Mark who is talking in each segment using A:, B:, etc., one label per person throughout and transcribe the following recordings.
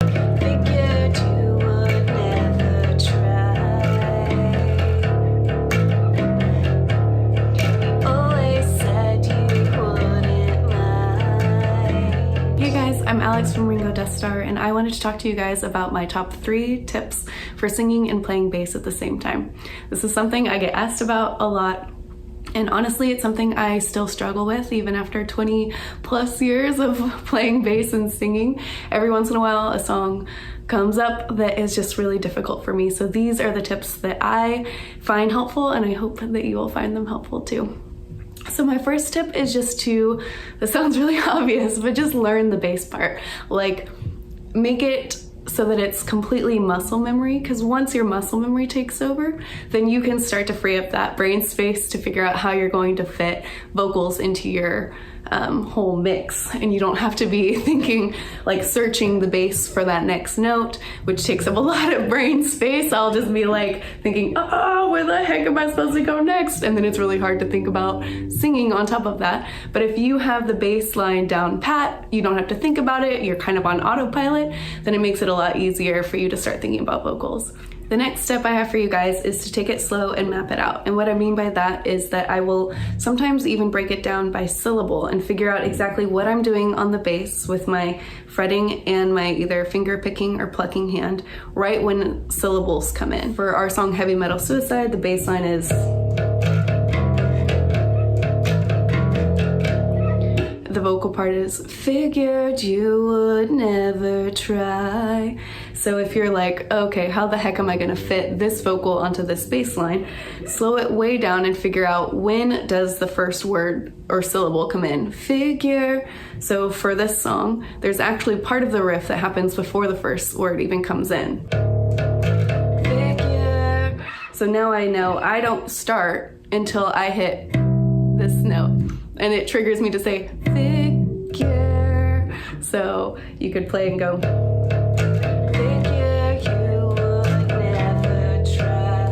A: Figured you would never try. You always said you wouldn't mind.
B: Hey guys, I'm Alex from Ringo Death Star, and I wanted to talk to you guys about my top 3 tips for singing and playing bass at the same time. This is something I get asked about a lot, and honestly, it's something I still struggle with even after 20 plus years of playing bass and singing. Every once in a while, a song comes up that is just really difficult for me. So these are the tips that I find helpful, and I hope that you will find them helpful too. So my first tip is just to, this sounds really obvious, but just learn the bass part. Like, make it so that it's completely muscle memory, because once your muscle memory takes over, then you can start to free up that brain space to figure out how you're going to fit vocals into your whole mix. And you don't have to be thinking, like searching the bass for that next note, which takes up a lot of brain space. I'll just be like thinking, oh, where the heck am I supposed to go next? And then it's really hard to think about singing on top of that. But if you have the bass line down pat, you don't have to think about it, you're kind of on autopilot, then it makes it a lot easier for you to start thinking about vocals. The next step I have for you guys is to take it slow and map it out. And what I mean by that is that I will sometimes even break it down by syllable and figure out exactly what I'm doing on the bass with my fretting and my either finger picking or plucking hand right when syllables come in. For our song Heavy Metal Suicide, the bass line is... The vocal part is, figured you would never try. So if you're like, okay, how the heck am I gonna fit this vocal onto this bass line? Slow it way down and figure out when does the first word or syllable come in. Figure. So for this song, there's actually part of the riff that happens before the first word even comes in. Figure. So now I know I don't start until I hit this note. And it triggers me to say, figure. So you could play and go, figure you would never try.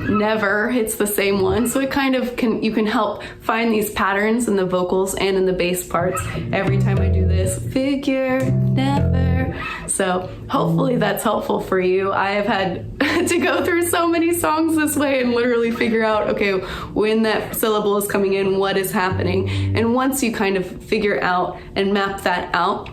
B: Never hits the same one. So it kind of you can help find these patterns in the vocals and in the bass parts every time I do this, figure, never. So hopefully that's helpful for you. I have had to go through so many songs this way and literally figure out, okay, when that syllable is coming in, what is happening. And once you kind of figure out and map that out,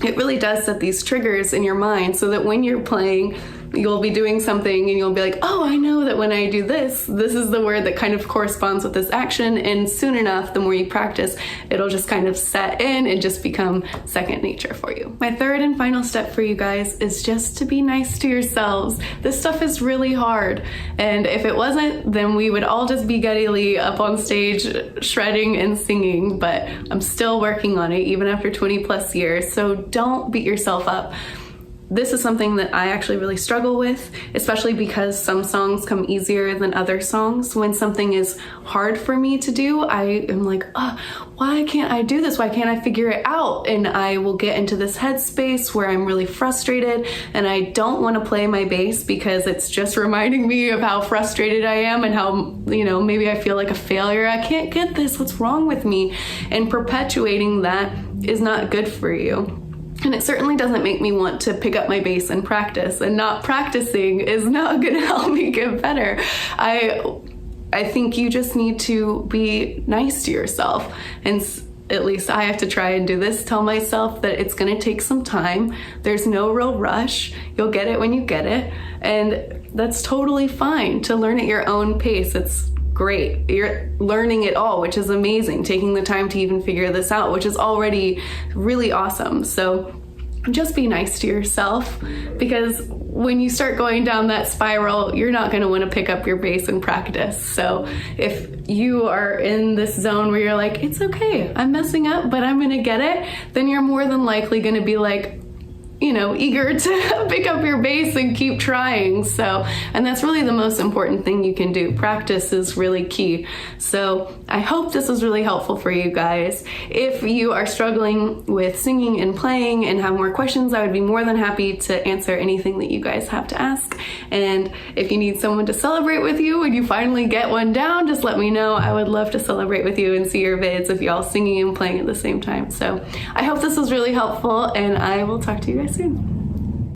B: it really does set these triggers in your mind so that when you're playing, you'll be doing something and you'll be like, oh, I know that when I do this, this is the word that kind of corresponds with this action. And soon enough, the more you practice, it'll just kind of set in and just become second nature for you. My third and final step for you guys is just to be nice to yourselves. This stuff is really hard. And if it wasn't, then we would all just be Geddy Lee up on stage shredding and singing. But I'm still working on it even after 20 plus years. So don't beat yourself up. This is something that I actually really struggle with, especially because some songs come easier than other songs. When something is hard for me to do, I am like, oh, why can't I do this? Why can't I figure it out? And I will get into this headspace where I'm really frustrated and I don't want to play my bass because it's just reminding me of how frustrated I am and how, maybe I feel like a failure. I can't get this. What's wrong with me? And perpetuating that is not good for you. And it certainly doesn't make me want to pick up my bass and practice, and not practicing is not gonna help me get better. I think you just need to be nice to yourself, and at least I have to try and do this, tell myself that it's gonna take some time, there's no real rush, you'll get it when you get it, and that's totally fine to learn at your own pace. It's great. You're learning it all, which is amazing. Taking the time to even figure this out, which is already really awesome. So just be nice to yourself, because when you start going down that spiral, you're not going to want to pick up your bass and practice. So if you are in this zone where you're like, it's okay, I'm messing up, but I'm going to get it, then you're more than likely going to be like, eager to pick up your bass and keep trying. So, and that's really the most important thing you can do. Practice is really key. So I hope this was really helpful for you guys. If you are struggling with singing and playing and have more questions, I would be more than happy to answer anything that you guys have to ask. And if you need someone to celebrate with you when you finally get one down, just let me know. I would love to celebrate with you and see your vids of y'all singing and playing at the same time. So I hope this was really helpful, and I will talk to you guys soon.